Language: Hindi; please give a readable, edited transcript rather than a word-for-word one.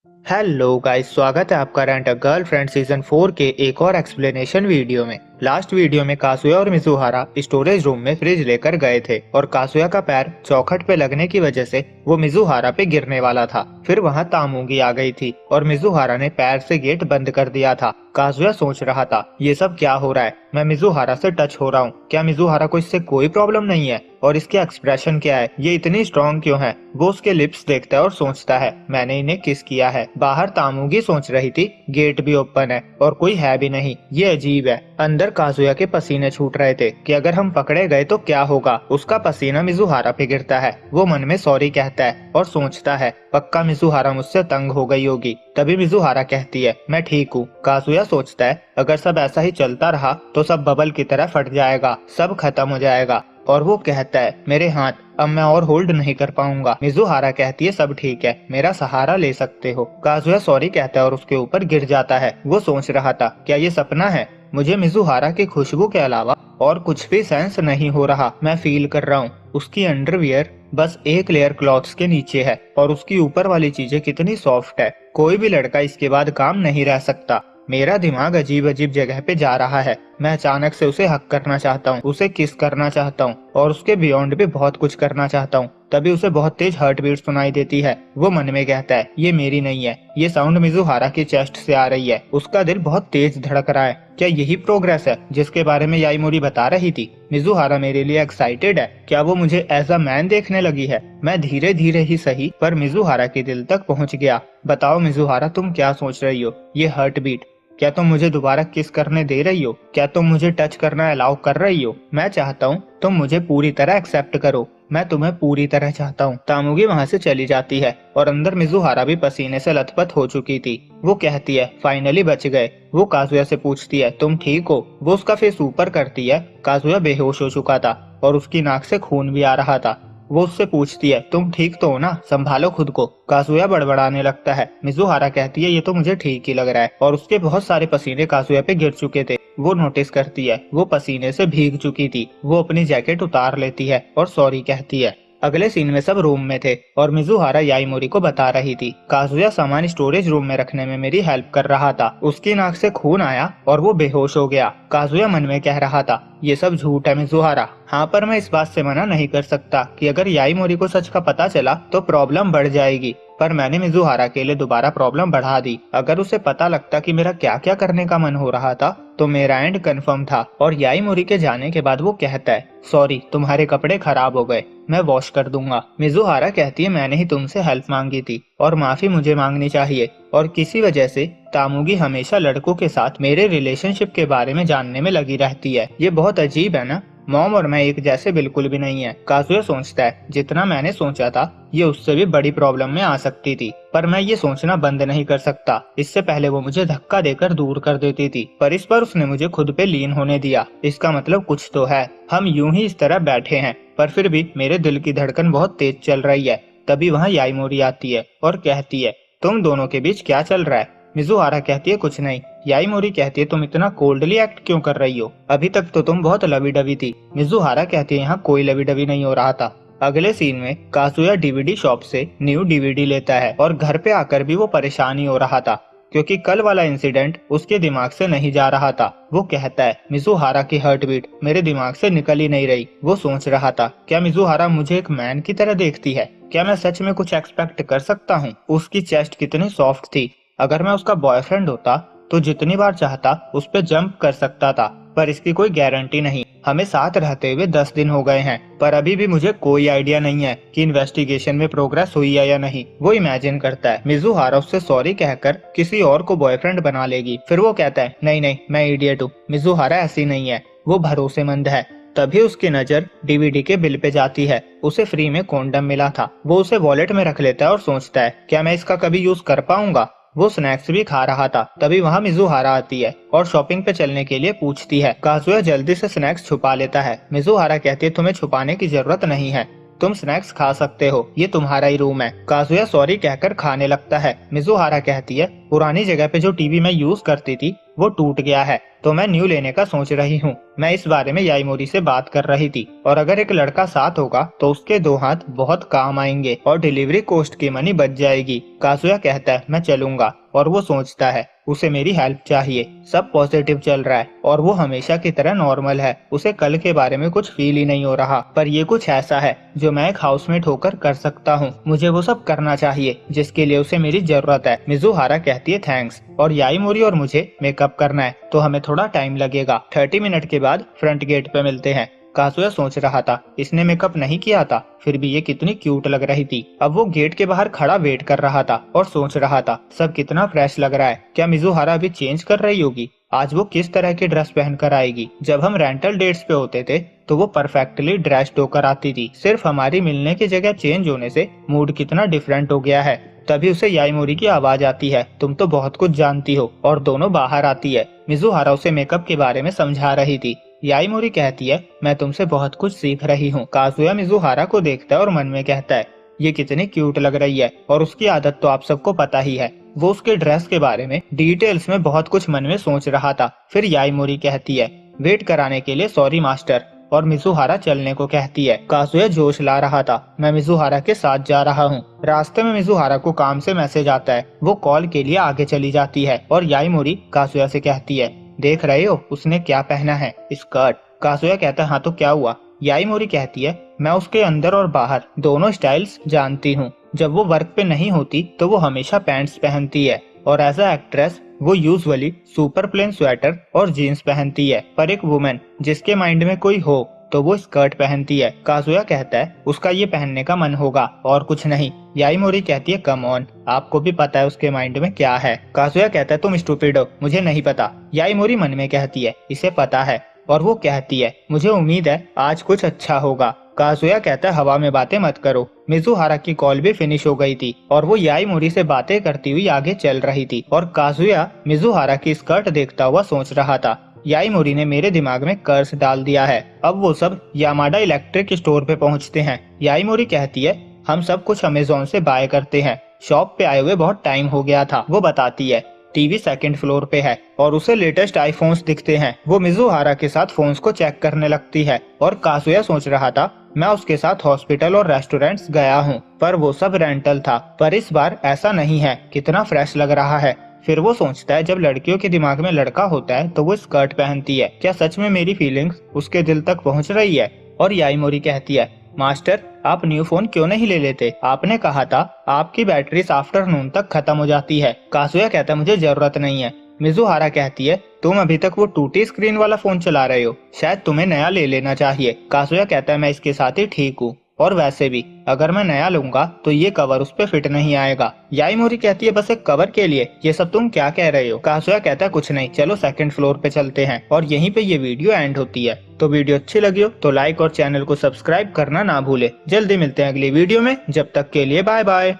हेलो गाइस, स्वागत है आपका रेंट अ गर्लफ्रेंड सीजन 4 के एक और एक्सप्लेनेशन वीडियो में। लास्ट वीडियो में कासुया और मिजुहारा स्टोरेज रूम में फ्रिज लेकर गए थे और कासुया का पैर चौखट पे लगने की वजह से वो मिजुहारा पे गिरने वाला था। फिर वहाँ तामुगी आ गई थी और मिजुहारा ने पैर से गेट बंद कर दिया था। कासुया सोच रहा था, ये सब क्या हो रहा है, मैं मिजुहारा से टच हो रहा हूँ, क्या मिजुहारा को इससे कोई प्रॉब्लम नहीं है और इसके एक्सप्रेशन क्या है, ये इतनी स्ट्रॉन्ग क्यों है। वो उसके लिप्स देखता है और सोचता है, मैंने इन्हें किस किया है। बाहर तामुगी सोच रही थी, गेट भी ओपन है और कोई है भी नहीं, ये अजीब है। अंदर काजुया के पसीने छूट रहे थे कि अगर हम पकड़े गए तो क्या होगा। उसका पसीना मिजुहारा पे गिरता है। वो मन में सॉरी कहता है और सोचता है, पक्का मिजुहारा मुझसे तंग हो गई होगी। तभी मिजुहारा कहती है, मैं ठीक हूँ। काजुया सोचता है, अगर सब ऐसा ही चलता रहा तो सब बबल की तरह फट जाएगा, सब खत्म हो जाएगा। और वो कहता है, मेरे हाथ, अब मैं और होल्ड नहीं कर पाऊंगा। मिजुहारा कहती है, सब ठीक है, मेरा सहारा ले सकते हो। काजुया सॉरी कहता है और उसके ऊपर गिर जाता है। वो सोच रहा था, क्या ये सपना है, मुझे मिजुहारा की खुशबू के अलावा और कुछ भी सेंस नहीं हो रहा। मैं फील कर रहा हूँ उसकी अंडरवियर बस एक लेयर क्लॉथ्स के नीचे है और उसकी ऊपर वाली चीजें कितनी सॉफ्ट है। कोई भी लड़का इसके बाद काम नहीं रह सकता। मेरा दिमाग अजीब अजीब जगह पे जा रहा है। मैं अचानक से उसे हक करना चाहता हूँ, उसे किस करना चाहता हूँ और उसके बियॉन्ड भी बहुत कुछ करना चाहता हूँ। तभी उसे बहुत तेज हार्ट बीट सुनाई देती है। वो मन में कहता है, ये मेरी नहीं है, ये साउंड मिजुहारा की चेस्ट से आ रही है। उसका दिल बहुत तेज धड़क रहा है। क्या यही प्रोग्रेस है जिसके बारे में याईमोरी बता रही थी? मिजुहारा मेरे लिए एक्साइटेड है। क्या वो मुझे एज अ मैन देखने लगी है? मैं धीरे धीरे ही सही पर मिजुहारा के दिल तक पहुँच गया। बताओ मिजुहारा, तुम क्या सोच रही हो? ये हार्ट बीट, क्या तुम मुझे दोबारा किस करने दे रही हो? क्या तुम मुझे टच करना अलाउ कर रही हो? मैं चाहता हूँ तुम मुझे पूरी तरह एक्सेप्ट करो। मैं तुम्हें पूरी तरह चाहता हूँ। तामुगी वहाँ से चली जाती है और अंदर मिजुहारा भी पसीने से लथपथ हो चुकी थी। वो कहती है, फाइनली बच गए। वो काजुया से पूछती है, तुम ठीक हो? वो उसका फेस ऊपर करती है। काजुया बेहोश हो चुका था और उसकी नाक से खून भी आ रहा था। वो उससे पूछती है, तुम ठीक तो हो ना, संभालो खुद को। काजुया बड़बड़ाने लगता है। मिजुहारा कहती है, ये तो मुझे ठीक ही लग रहा है और उसके बहुत सारे पसीने काजुया पे गिर चुके थे। वो नोटिस करती है, वो पसीने से भीग चुकी थी। वो अपनी जैकेट उतार लेती है और सॉरी कहती है। अगले सीन में सब रूम में थे और मिजुहारा याईमोरी को बता रही थी, काजुया सामान स्टोरेज रूम में रखने में मेरी हेल्प कर रहा था, उसकी नाक से खून आया और वो बेहोश हो गया। काजुया मन में कह रहा था, ये सब झूठ है मिजुहारा। हाँ, पर मैं इस बात से मना नहीं कर सकता कि अगर याईमोरी को सच का पता चला तो प्रॉब्लम बढ़ जाएगी। पर मैंने मिजुहारा के लिए दोबारा प्रॉब्लम बढ़ा दी। अगर उसे पता लगता कि मेरा क्या क्या करने का मन हो रहा था तो मेरा एंड कंफर्म था। और याईमोरी के जाने के बाद वो कहता है, सॉरी, तुम्हारे कपड़े खराब हो गए, मैं वॉश कर दूंगा। मिजुहारा कहती है, मैंने ही तुमसे हेल्प मांगी थी और माफी मुझे मांगनी चाहिए। और किसी वजह से तामुगी हमेशा लड़कों के साथ मेरे रिलेशनशिप के बारे में जानने में लगी रहती है। ये बहुत अजीब है ना? मॉम और मैं एक जैसे बिल्कुल भी नहीं है। काजुया सोचता है, जितना मैंने सोचा था ये उससे भी बड़ी प्रॉब्लम में आ सकती थी, पर मैं ये सोचना बंद नहीं कर सकता। इससे पहले वो मुझे धक्का देकर दूर कर देती थी, पर इस पर उसने मुझे खुद पे लीन होने दिया। इसका मतलब कुछ तो है। हम यूं ही इस तरह बैठे हैं पर फिर भी मेरे दिल की धड़कन बहुत तेज चल रही है। तभी वहाँ याईमोरी आती है और कहती है, तुम दोनों के बीच क्या चल रहा है? मिजुहारा कहती है, कुछ नहीं। याईमोरी कहती है, तुम इतना कोल्डली एक्ट क्यों कर रही हो? अभी तक तो तुम बहुत लवी डवी थी। मिजुहारा कहती है, यहाँ कोई लवी डवी नहीं हो रहा था। अगले सीन में काजुया डीवीडी शॉप से न्यू डीवीडी लेता है और घर पे आकर भी वो परेशान ही हो रहा था क्योंकि कल वाला इंसिडेंट उसके दिमाग से नहीं जा रहा था। वो कहता है, मिजुहारा की हार्ट बीट मेरे दिमाग से निकल ही नहीं रही। वो सोच रहा था, क्या मिजुहारा मुझे एक मैन की तरह देखती है? क्या मैं सच में कुछ एक्सपेक्ट कर सकता हूँ? उसकी चेस्ट कितनी सॉफ्ट थी। अगर मैं उसका बॉयफ्रेंड होता तो जितनी बार चाहता उस पे जंप कर सकता था, पर इसकी कोई गारंटी नहीं। हमें साथ रहते हुए 10 दिन हो गए हैं पर अभी भी मुझे कोई आइडिया नहीं है कि इन्वेस्टिगेशन में प्रोग्रेस हुई है या नहीं। वो इमेजिन करता है मिजुहारा उससे सॉरी कहकर किसी और को बॉयफ्रेंड बना लेगी। फिर वो कहता है, नहीं नहीं, मैं इडियट हूँ, मिजुहारा ऐसी नहीं है, वो भरोसेमंद है। तभी उसकी नजर डीवीडी के बिल पे जाती है। उसे फ्री में कॉन्डम मिला था। वो उसे वॉलेट में रख लेता है और सोचता है, क्या मैं इसका कभी यूज कर पाऊंगा? वो स्नैक्स भी खा रहा था। तभी वहाँ मिजुहारा आती है और शॉपिंग पे चलने के लिए पूछती है। काजुया जल्दी से स्नैक्स छुपा लेता है। मिजुहारा कहती है, तुम्हें छुपाने की जरूरत नहीं है, तुम स्नैक्स खा सकते हो, ये तुम्हारा ही रूम है। काजुया सॉरी कहकर खाने लगता है। मिजुहारा कहती है, पुरानी जगह पे जो टीवी मैं यूज करती थी वो टूट गया है, तो मैं न्यू लेने का सोच रही हूँ। मैं इस बारे में याईमोरी से बात कर रही थी और अगर एक लड़का साथ होगा तो उसके 2 हाथ बहुत काम आएंगे और डिलीवरी कॉस्ट की मनी बच जाएगी। काजुया कहता है मैं चलूंगा और वो सोचता है उसे मेरी हेल्प चाहिए। सब पॉजिटिव चल रहा है और वो हमेशा की तरह नॉर्मल है। उसे कल के बारे में कुछ फील ही नहीं हो रहा, पर ये कुछ ऐसा है जो मैं एक हाउसमेट होकर कर सकता हूँ। मुझे वो सब करना चाहिए जिसके लिए उसे मेरी जरूरत है। मिजुहारा कहती है थैंक्स और याईमोरी और मुझे मेकअप करना है तो हमें थोड़ा टाइम लगेगा। 30 मिनट के बाद फ्रंट गेट पे मिलते हैं। काजुया सोच रहा था इसने मेकअप नहीं किया था, फिर भी ये कितनी क्यूट लग रही थी। अब वो गेट के बाहर खड़ा वेट कर रहा था और सोच रहा था सब कितना फ्रेश लग रहा है। क्या मिजुहारा अभी चेंज कर रही होगी? आज वो किस तरह की ड्रेस पहन कर आएगी? जब हम रेंटल डेट्स पे होते थे तो वो परफेक्टली ड्रेस्ड होकर आती थी। सिर्फ हमारी मिलने की जगह चेंज होने से मूड कितना डिफरेंट हो गया है। तभी उसे याईमोरी की आवाज आती है, तुम तो बहुत कुछ जानती हो, और दोनों बाहर आती है। मिजुहारा उसे मेकअप के बारे में समझा रही थी। याईमोरी कहती है मैं तुमसे बहुत कुछ सीख रही हूँ। काजुया मिजुहारा को देखता है और मन में कहता है ये कितनी क्यूट लग रही है और उसकी आदत तो आप सबको पता ही है। वो उसके ड्रेस के बारे में डिटेल्स में बहुत कुछ मन में सोच रहा था। फिर याईमोरी कहती है वेट कराने के लिए सॉरी मास्टर, और मिजुहारा चलने को कहती है। काजुया जोश ला रहा था, मैं मिजुहारा के साथ जा रहा हूँ। रास्ते में मिजुहारा को काम से मैसेज आता है। वो कॉल के लिए आगे चली जाती है और याईमोरी काजुया से कहती है देख रहे हो उसने क्या पहना है, स्कर्ट। काजुया कहता है हाँ तो क्या हुआ? याईमोरी कहती है मैं उसके अंदर और बाहर दोनों स्टाइल्स जानती हूँ। जब वो वर्क पे नहीं होती तो वो हमेशा पैंट्स पहनती है और एज अ एक्ट्रेस वो यूजुअली सुपर प्लेन स्वेटर और जीन्स पहनती है, पर एक वुमेन जिसके माइंड में कोई हो तो वो स्कर्ट पहनती है। काजुया कहता है उसका ये पहनने का मन होगा और कुछ नहीं। याईमोरी कहती है कम ऑन, आपको भी पता है उसके माइंड में क्या है। काजुया कहता है तुम स्टूपिड हो, मुझे नहीं पता। याईमोरी मन में कहती है इसे पता है, और वो कहती है मुझे उम्मीद है आज कुछ अच्छा होगा। काजुया कहता है हवा में बातें मत करो। मिजुहारा की कॉल भी फिनिश हो गई थी और वो याईमोरी से बातें करती हुई आगे चल रही थी और काजुया मिजुहारा की स्कर्ट देखता हुआ सोच रहा था याईमोरी ने मेरे दिमाग में कर्स डाल दिया है। अब वो सब यामाडा इलेक्ट्रिक स्टोर पे पहुंचते हैं। याईमोरी कहती है हम सब कुछ अमेज़न से बाय करते हैं, शॉप पे आए हुए बहुत टाइम हो गया था। वो बताती है टीवी सेकंड फ्लोर पे है और उसे लेटेस्ट आईफोन्स दिखते हैं। वो मिजुहारा के साथ फोन्स को चेक करने लगती है और काजुया सोच रहा था मैं उसके साथ हॉस्पिटल और रेस्टोरेंट्स गया हूँ, पर वो सब रेंटल था। पर इस बार ऐसा नहीं है, कितना फ्रेश लग रहा है। फिर वो सोचता है जब लड़कियों के दिमाग में लड़का होता है तो वो स्कर्ट पहनती है, क्या सच में मेरी फीलिंग्स उसके दिल तक पहुँच रही है? और याईमोरी कहती है मास्टर आप न्यू फोन क्यों नहीं ले लेते? आपने कहा था आपकी बैटरी आफ्टरनून तक खत्म हो जाती है। काजुया कहता है मुझे जरूरत नहीं है। मिजुहारा कहती है तुम अभी तक वो टूटी स्क्रीन वाला फोन चला रहे हो, शायद तुम्हें नया ले लेना चाहिए। काजुया कहता है मैं इसके साथ ही ठीक हूँ, और वैसे भी अगर मैं नया लूंगा तो ये कवर उस पे फिट नहीं आएगा। याईमोरी कहती है बस एक कवर के लिए ये सब तुम क्या कह रहे हो? काजुया कहता है कुछ नहीं, चलो सेकंड फ्लोर पे चलते हैं। और यहीं पे ये वीडियो एंड होती है। तो वीडियो अच्छी लगी हो तो लाइक और चैनल को सब्सक्राइब करना ना भूले। जल्दी मिलते हैं अगली वीडियो में, जब तक के लिए बाय बाय।